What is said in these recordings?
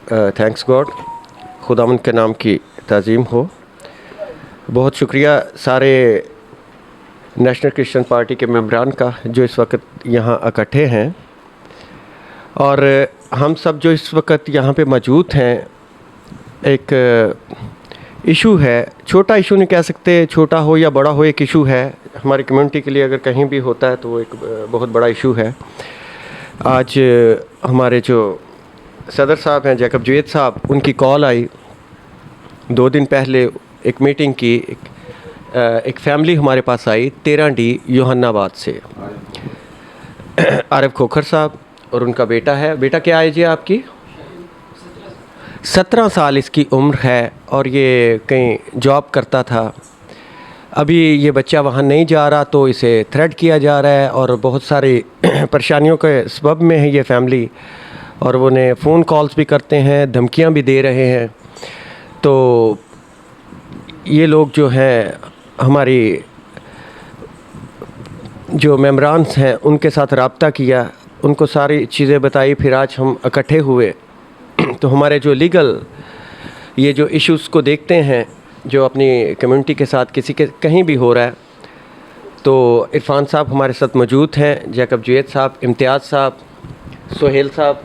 Thanks God, खुदावंद के नाम की ताज़ीम हो। बहुत शुक्रिया सारे नेशनल क्रिश्चियन पार्टी के मेंबरान का जो इस वक्त यहाँ इकट्ठे हैं, और हम सब जो इस वक्त यहाँ पे मौजूद हैं, एक इशू है, छोटा इशू नहीं कह सकते, छोटा हो या बड़ा हो, एक इशू है हमारी कम्युनिटी के लिए। अगर कहीं भी होता है तो वो एक बहुत बड़ा इशू है। आज हमारे जो सदर साहब हैं जैकब जवेद साहब, उनकी कॉल आई 2 दिन पहले एक मीटिंग की। एक फैमिली हमारे पास आई 13D योहन्नाबाद से, आरिफ खोखर साहब और उनका बेटा है। बेटा क्या एज है आपकी? 17 साल इसकी उम्र है और ये कहीं जॉब करता था। अभी ये बच्चा वहाँ नहीं जा रहा तो इसे थ्रेट किया जा रहा है और बहुत सारी परेशानियों के सबब में है ये फैमिली, और वो ने फ़ोन कॉल्स भी करते हैं, धमकियाँ भी दे रहे हैं। तो ये लोग जो हैं, हमारी जो मेम्बरान्स हैं उनके साथ रब्ता किया, उनको सारी चीज़ें बताई, फिर आज हम इकट्ठे हुए। तो हमारे जो लीगल ये जो इश्यूज़ को देखते हैं जो अपनी कम्युनिटी के साथ किसी के कहीं भी हो रहा है, तो इरफान साहब हमारे साथ मौजूद हैं, जैकब जवेद साहब, इम्तियाज़ साहब, सोहेल साहब।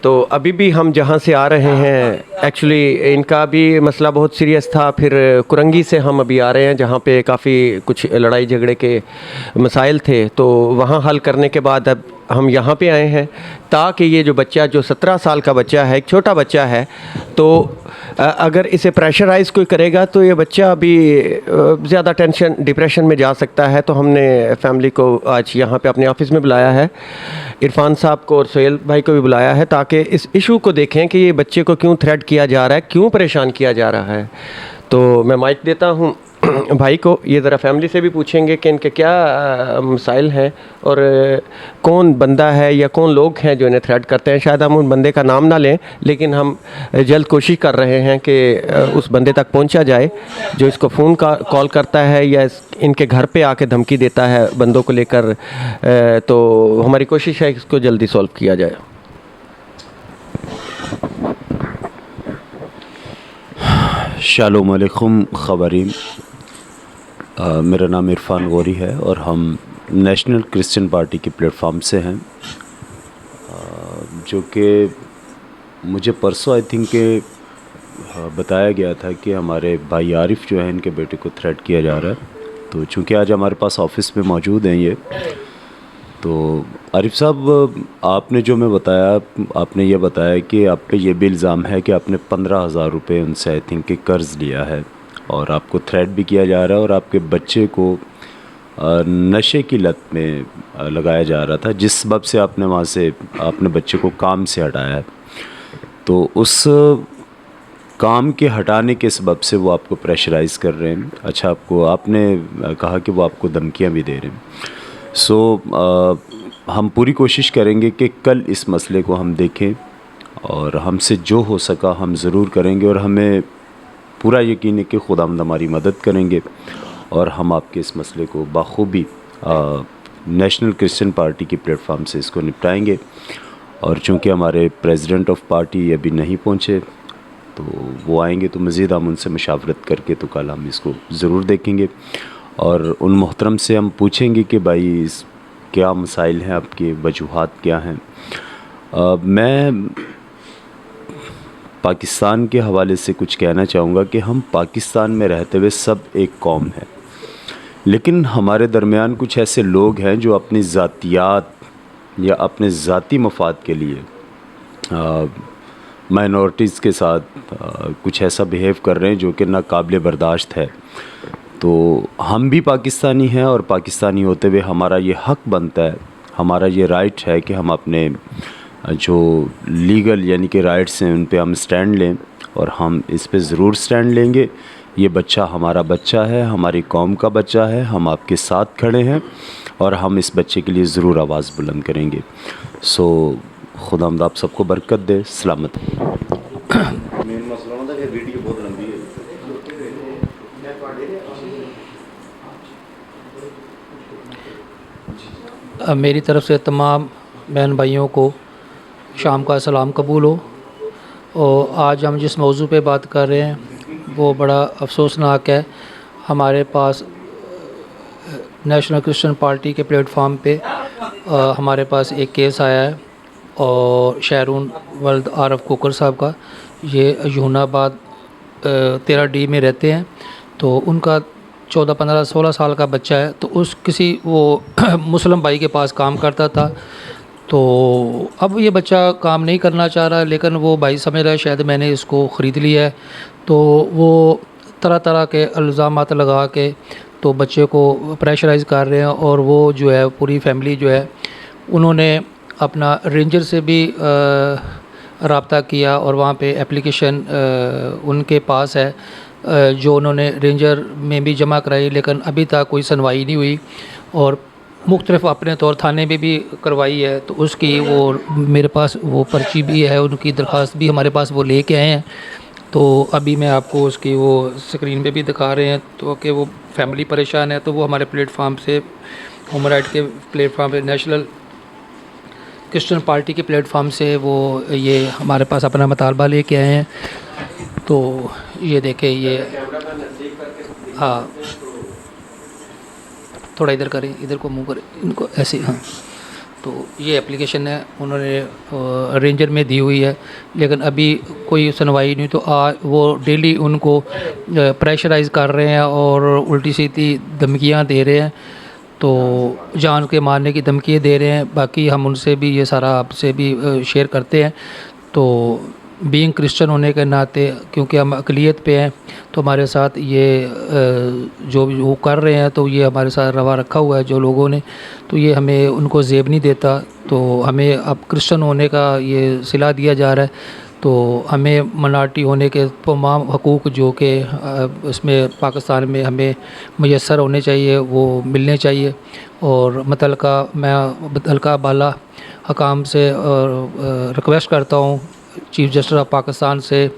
तो अभी भी हम जहाँ से आ रहे हैं, एक्चुअली इनका भी मसला बहुत सीरियस था। फिर कुरंगी से हम अभी आ रहे हैं जहाँ पे काफ़ी कुछ लड़ाई झगड़े के मसाइल थे, तो वहाँ हल करने के बाद अब हम यहाँ पे आए हैं ताकि ये जो बच्चा, जो 17 साल का बच्चा है, एक छोटा बच्चा है, तो अगर इसे प्रेशराइज़ कोई करेगा तो ये बच्चा अभी ज़्यादा टेंशन, डिप्रेशन में जा सकता है। तो हमने फैमिली को आज यहाँ पे अपने ऑफिस में बुलाया है, इरफान साहब को और सोहेल भाई को भी बुलाया है, ताकि इस इशू को देखें कि ये बच्चे को क्यों थ्रेट किया जा रहा है, क्यों परेशान किया जा रहा है। तो मैं माइक देता हूँ भाई को, ये ज़रा फैमिली से भी पूछेंगे कि इनके क्या मसाइल हैं और कौन बंदा है या कौन लोग हैं जो इन्हें थ्रेट करते हैं। शायद हम उन बंदे का नाम ना लें, लेकिन हम जल्द कोशिश कर रहे हैं कि उस बंदे तक पहुंचा जाए जो इसको फ़ोन कॉल करता है या इनके घर पे आके धमकी देता है बंदों को लेकर। तो हमारी कोशिश है कि इसको जल्दी सॉल्व किया जाए। शालोम अलैकुम ख़वारीन, मेरा नाम इरफान गौरी है और हम नेशनल क्रिश्चियन पार्टी के प्लेटफॉर्म से हैं, जो कि मुझे परसों आई थिंक के बताया गया था कि हमारे भाई आरिफ जो है, इनके बेटे को थ्रेट किया जा रहा है। तो चूँकि आज हमारे पास ऑफिस में मौजूद हैं ये, तो आरिफ साहब, आपने जो मैं बताया, आपने ये बताया कि आप पे ये भी इल्ज़ाम है कि आपने 15,000 रुपये उनसे आई थिंक कि कर्ज़ लिया है और आपको थ्रेट भी किया जा रहा है और आपके बच्चे को नशे की लत में लगाया जा रहा था, जिस सबब से आपने वहाँ से अपने बच्चे को काम से हटाया है। तो उस काम के हटाने के सबब से वो आपको प्रेशराइज़ कर रहे हैं। अच्छा, आपने कहा कि वो आपको धमकियाँ भी दे रहे हैं। हम पूरी कोशिश करेंगे कि कल इस मसले को हम देखें और हमसे जो हो सका हम ज़रूर करेंगे, और हमें पूरा यकीन है कि खुदावंद हमारी मदद करेंगे और हम आपके इस मसले को बाखूबी नेशनल क्रिश्चियन पार्टी की प्लेटफॉर्म से इसको निपटाएंगे। और चूँकि हमारे प्रेसिडेंट ऑफ पार्टी अभी नहीं पहुँचे, तो वो आएंगे तो मज़ीद हम उनसे मशावरत करके तो कल हम इसको ज़रूर देखेंगे और उन मोहतरम से हम पूछेंगे कि भाई क्या मसाइल हैं, आपके वजूहात क्या हैं। मैं पाकिस्तान के हवाले से कुछ कहना चाहूँगा कि हम पाकिस्तान में रहते हुए सब एक कौम है, लेकिन हमारे दरमियान कुछ ऐसे लोग हैं जो अपनी ज़ातियात या अपने ज़ाती मफाद के लिए माइनॉरिटीज़ के साथ कुछ ऐसा बिहेव कर रहे हैं जो कि नाकाबिले बर्दाश्त है। तो हम भी पाकिस्तानी हैं और पाकिस्तानी होते हुए हमारा ये हक़ बनता है, हमारा ये राइट है कि हम अपने जो लीगल यानी कि राइट्स हैं उन पे हम स्टैंड लें, और हम इस पे ज़रूर स्टैंड लेंगे। ये बच्चा हमारा बच्चा है, हमारी कौम का बच्चा है, हम आपके साथ खड़े हैं और हम इस बच्चे के लिए ज़रूर आवाज़ बुलंद करेंगे। खुदावंद आप सबको बरकत दे, सलामत। मेरी तरफ़ से तमाम बहन भाइयों को शाम का सलाम कबूल हो। और आज हम जिस मौजू पे बात कर रहे हैं वो बड़ा अफसोसनाक है। हमारे पास नेशनल क्रिश्चियन पार्टी के प्लेटफॉर्म पे हमारे पास एक केस आया है और शहरून वल्द आरफ कोकर साहब का, ये यूनाबाद 13D में रहते हैं। तो उनका 14, 15, 16 साल का बच्चा है। तो उस किसी वो मुस्लिम भाई के पास काम करता था। तो अब ये बच्चा काम नहीं करना चाह रहा, लेकिन वो भाई समझ रहा है शायद मैंने इसको ख़रीद लिया है। तो वो तरह तरह के इल्ज़ामात लगा के तो बच्चे को प्रेशराइज़ कर रहे हैं। और वो जो है पूरी फैमिली जो है उन्होंने अपना रेंजर से भी रब्ता किया और वहाँ पे एप्लीकेशन उनके पास है जो उन्होंने रेंजर में भी जमा कराई, लेकिन अभी तक कोई सुनवाई नहीं हुई। और मुख्तलिफ अपने तौर थाने में भी करवाई है। तो उसकी वो मेरे पास वो पर्ची भी है, उनकी दरख्वास्त भी हमारे पास वो लेके आए हैं। तो अभी मैं आपको उसकी वो स्क्रीन पे भी दिखा रहे हैं तो कि वो फैमिली परेशान है। तो वो हमारे प्लेटफार्म से, ह्यूमन राइट के प्लेटफार्म पे, नेशनल क्रिश्चियन पार्टी के प्लेटफार्म से वो ये हमारे पास अपना मुतालबा लेके आए हैं। तो ये देखें, ये हाँ, थोड़ा इधर करें, इधर को मुँह करें, इनको ऐसे, हाँ। तो ये एप्लीकेशन है उन्होंने रेंजर में दी हुई है, लेकिन अभी कोई सुनवाई नहीं। तो वो डेली उनको प्रेशराइज़ कर रहे हैं और उल्टी सीधी धमकियां दे रहे हैं। तो जान के मारने की धमकियाँ दे रहे हैं। बाकी हम उनसे भी ये सारा आपसे भी शेयर करते हैं। तो बीइंग क्रिश्चियन होने के नाते, क्योंकि हम अक़लियत पे हैं, तो हमारे साथ ये जो वो कर रहे हैं तो ये हमारे साथ रवा रखा हुआ है जो लोगों ने। तो ये हमें उनको ज़ेब नहीं देता। तो हमें अब क्रिश्चियन होने का ये सिला दिया जा रहा है। तो हमें मिनॉरिटी होने के तमाम हकूक़ जो कि इसमें पाकिस्तान में हमें मुयस्सर होने चाहिए वो मिलने चाहिए। और मुतल्लिका बाला हकाम से रिक्वेस्ट करता हूँ, चीफ़ जस्टिस ऑफ पाकिस्तान से,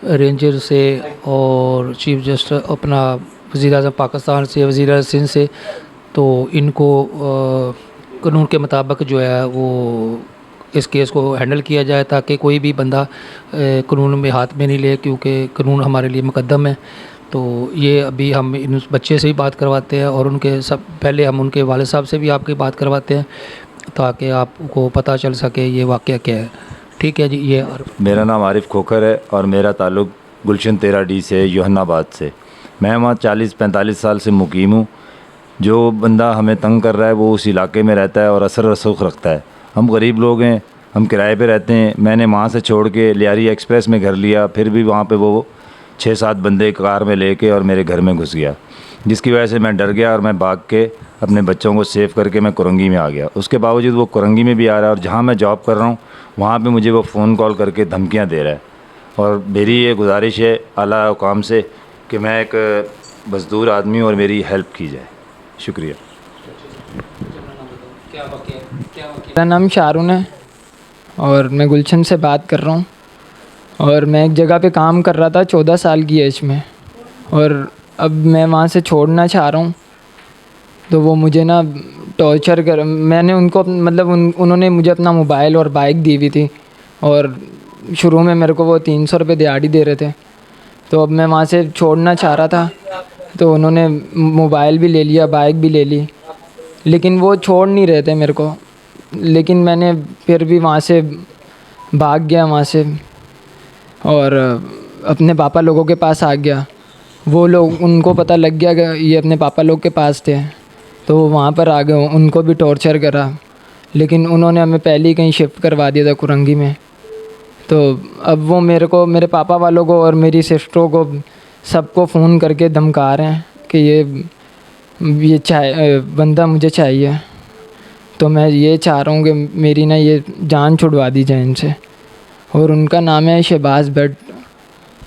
रेंजर से, और चीफ़ जस्टिस अपना वज़ीर-ए-आज़म पाकिस्तान से, वज़ीर सिंध से, तो इनको कानून के मुताबिक जो है वो इस केस को हैंडल किया जाए, ताकि कोई भी बंदा कानून में हाथ में नहीं ले, क्योंकि कानून हमारे लिए मुकद्दम है। तो ये अभी हम इन बच्चे से भी बात करवाते हैं और उनके पहले हम उनके वालिद साहब से भी आपकी बात करवाते हैं, ताकि आपको पता चल सके ये वाक़या क्या है। ठीक है जी। ये मेरा नाम आरिफ खोखर है और मेरा ताल्लुक़ गुलशन 13D से, यूहन्नाबाद से। मैं वहाँ 40-45 साल से मुकीम हूँ। जो बंदा हमें तंग कर रहा है वो उस इलाके में रहता है और असर रसूख रखता है। हम गरीब लोग हैं, हम किराए पे रहते हैं। मैंने वहाँ से छोड़ के लियारी एक्सप्रेस में घर लिया, फिर भी वहाँ पे वो 6-7 बंदे कार में लेके और मेरे घर में घुस गया, जिसकी वजह से मैं डर गया और मैं भाग के अपने बच्चों को सेव करके मैं कुरंगी में आ गया। उसके बावजूद वो कुरंगी में भी आ रहा है और जहाँ मैं जॉब कर रहा हूँ वहाँ पे मुझे वो फ़ोन कॉल करके धमकियाँ दे रहा है। और मेरी ये गुजारिश है आला हुकाम से कि मैं एक मज़दूर आदमी हूँ और मेरी हेल्प की जाए। शुक्रिया। मेरा नाम शारून है और मैं गुलशन से बात कर रहा हूँ। और मैं एक जगह पे काम कर रहा था 14 साल की एज में, और अब मैं वहाँ से छोड़ना चाह रहा हूँ। तो वो मुझे ना टॉर्चर कर, मैंने उनको मतलब उन्होंने मुझे अपना मोबाइल और बाइक दी हुई थी, और शुरू में मेरे को वो 300 रुपये दिहाड़ी दे रहे थे। तो अब मैं वहाँ से छोड़ना चाह रहा था, तो उन्होंने मोबाइल भी ले लिया, बाइक भी ले ली, लेकिन वो छोड़ नहीं रहे थे मेरे को। लेकिन मैंने फिर भी वहाँ से भाग गया वहाँ से, और अपने पापा लोगों के पास आ गया। वो लोग, उनको पता लग गया कि ये अपने पापा लोग के पास थे, तो वो वहाँ पर आ गए, उनको भी टॉर्चर करा। लेकिन उन्होंने हमें पहले ही कहीं शिफ्ट करवा दिया था कुरंगी में। तो अब वो मेरे को, मेरे पापा वालों को और मेरी सिस्टरों को, सबको फ़ोन करके धमका रहे हैं कि ये बंदा मुझे चाहिए। तो मैं ये चाह रहा हूँ कि मेरी ना ये जान छुड़वा दी जाए इनसे। और उनका नाम है शहबाज भट्ट,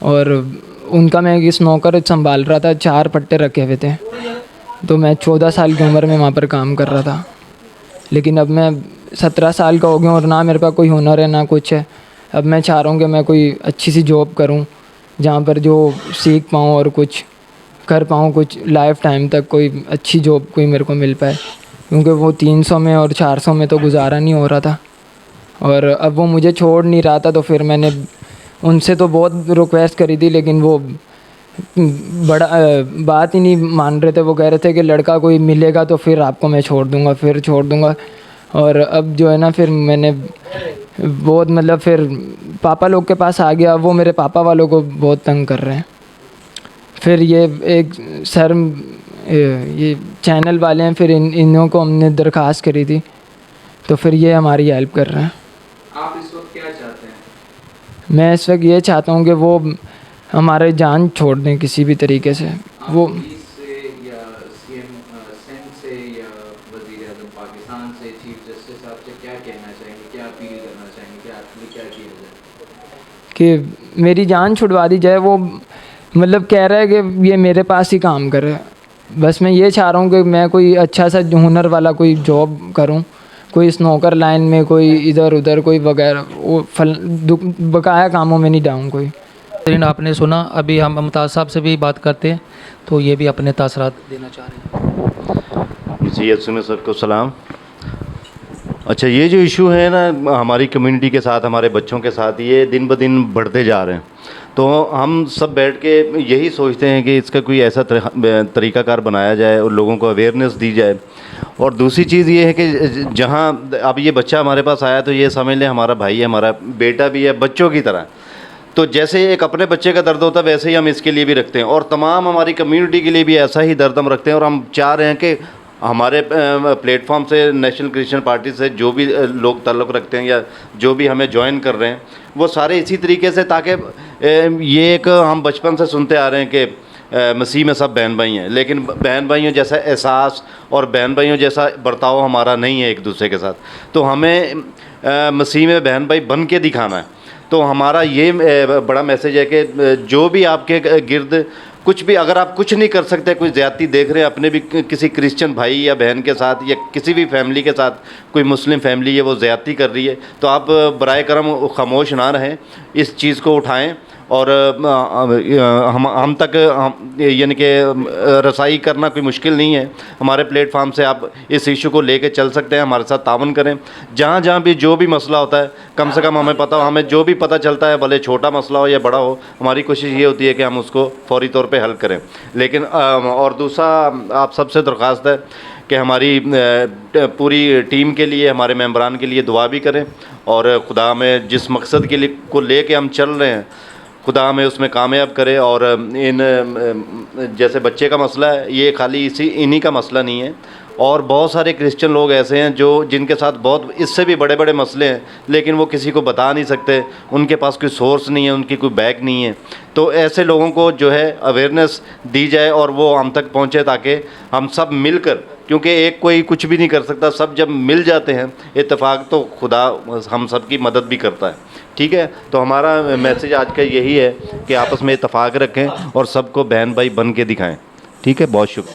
और उनका मैं इस नौकर संभाल रहा था, 4 पट्टे रखे हुए थे। तो मैं 14 साल की उम्र में वहाँ पर काम कर रहा था, लेकिन अब मैं 17 साल का हो गया और ना मेरे पास कोई हुनर है ना कुछ है। अब मैं चाह रहा हूँ कि मैं कोई अच्छी सी जॉब करूँ, जहाँ पर जो सीख पाऊँ और कुछ कर पाऊँ, कुछ लाइफ टाइम तक कोई अच्छी जॉब कोई मेरे को मिल पाए, क्योंकि वो 300 में और 400 में तो गुजारा नहीं हो रहा था। और अब वो मुझे छोड़ नहीं रहा था, तो फिर मैंने उनसे तो बहुत रिक्वेस्ट करी थी, लेकिन वो बड़ा बात ही नहीं मान रहे थे। वो कह रहे थे कि लड़का कोई मिलेगा तो फिर आपको मैं छोड़ दूँगा, फिर छोड़ दूँगा। और अब जो है ना, फिर मैंने बहुत मतलब फिर पापा लोग के पास आ गया। वो मेरे पापा वालों को बहुत तंग कर रहे हैं। फिर ये एक सर ये चैनल वाले हैं, फिर इन्हों को हमने दरख्वास्त करी थी, तो फिर ये हमारी हेल्प कर रहे हैं। आप इस वक्त क्या चाहते हैं? मैं इस वक्त ये चाहता हूँ कि वो हमारे जान छोड़ दें किसी भी तरीके से। वो पुलिस से या सीएम सेंट से या वज़ीर आज़म पाकिस्तान से, चीफ जस्टिस साहब से क्या कहना चाहेंगे, क्या अपील करना चाहेंगे, क्या आपके लिए क्या किया जाए? कि मेरी जान छुड़वा दी जाए। वो मतलब कह रहा है कि ये मेरे पास ही काम करे। बस मैं ये चाह रहा हूँ कि मैं कोई अच्छा सा हुनर वाला कोई जॉब करूँ, कोई स्नोकर लाइन में, कोई इधर उधर, कोई वगैरह वो बकाया कामों में नहीं डाऊँ कोई। लेकिन आपने सुना, अभी हम मुमताज़ साहब से भी बात करते हैं, तो ये भी अपने तासरात देना चाह रहे हैं। सैयद सुन सर को सलाम। अच्छा, ये जो इशू है ना हमारी कम्युनिटी के साथ, हमारे बच्चों के साथ, ये दिन ब दिन बढ़ते जा रहे हैं। तो हम सब बैठ के यही सोचते हैं कि इसका कोई ऐसा तरीक़ाकार बनाया जाए और लोगों को अवेयरनेस दी जाए। और दूसरी चीज़ ये है कि जहाँ अब ये बच्चा हमारे पास आया तो ये समझ लें हमारा भाई है, हमारा बेटा भी है, बच्चों की तरह। तो जैसे एक अपने बच्चे का दर्द होता है वैसे ही हम इसके लिए भी रखते हैं, और तमाम हमारी कम्युनिटी के लिए भी ऐसा ही दर्द हम रखते हैं। और हम चाह रहे हैं कि हमारे प्लेटफॉर्म से, नेशनल क्रिश्चियन पार्टी से जो भी लोग ताल्लुक़ रखते हैं या जो भी हमें ज्वाइन कर रहे हैं, वो सारे इसी तरीके से, ताकि ये एक हम बचपन से सुनते आ रहे हैं कि मसीह में सब बहन भाई हैं, लेकिन बहन भाइयों जैसा एहसास और बहन भाइयों जैसा बर्ताव हमारा नहीं है एक दूसरे के साथ। तो हमें मसीह में बहन भाई बन के दिखाना है। तो हमारा ये बड़ा मैसेज है कि जो भी आपके गिर्द कुछ भी, अगर आप कुछ नहीं कर सकते, कोई ज़्यादती देख रहे हैं अपने भी किसी क्रिश्चियन भाई या बहन के साथ, या किसी भी फैमिली के साथ, कोई मुस्लिम फैमिली है वो ज़्यादती कर रही है, तो आप बराए करम खामोश ना रहें, इस चीज़ को उठाएं और हम तक यानी कि रसाई करना कोई मुश्किल नहीं है। हमारे प्लेटफार्म से आप इस इशू को लेके चल सकते हैं, हमारे साथ तावन करें। जहाँ जहाँ भी जो भी मसला होता है, कम से कम हमें पता हो, हमें जो भी पता चलता है, भले छोटा मसला हो या बड़ा हो, हमारी कोशिश ये होती है कि हम उसको फौरी तौर पे हल करें। लेकिन और दूसरा आप सबसे दरख्वास्त है कि हमारी पूरी टीम के लिए, हमारे मेंबरान के लिए दुआ भी करें, और खुदा में जिस मकसद के लिए को लेके हम चल रहे हैं, खुदा हमें उसमें कामयाब करे। और इन जैसे बच्चे का मसला है, ये खाली इन्हीं का मसला नहीं है, और बहुत सारे क्रिश्चियन लोग ऐसे हैं जो जिनके साथ बहुत इससे भी बड़े बड़े मसले हैं, लेकिन वो किसी को बता नहीं सकते, उनके पास कोई सोर्स नहीं है, उनकी कोई बैक नहीं है। तो ऐसे लोगों को जो है अवेयरनेस दी जाए और वो हम तक पहुँचे, ताकि हम सब मिलकर, क्योंकि एक कोई कुछ भी नहीं कर सकता, सब जब मिल जाते हैं इत्तेफाक, तो खुदा हम सब की मदद भी करता है। ठीक है, तो हमारा मैसेज आज का यही है कि आपस में इत्तेफाक रखें और सबको बहन भाई बन के दिखाएं। ठीक है, बहुत शुक्रिया।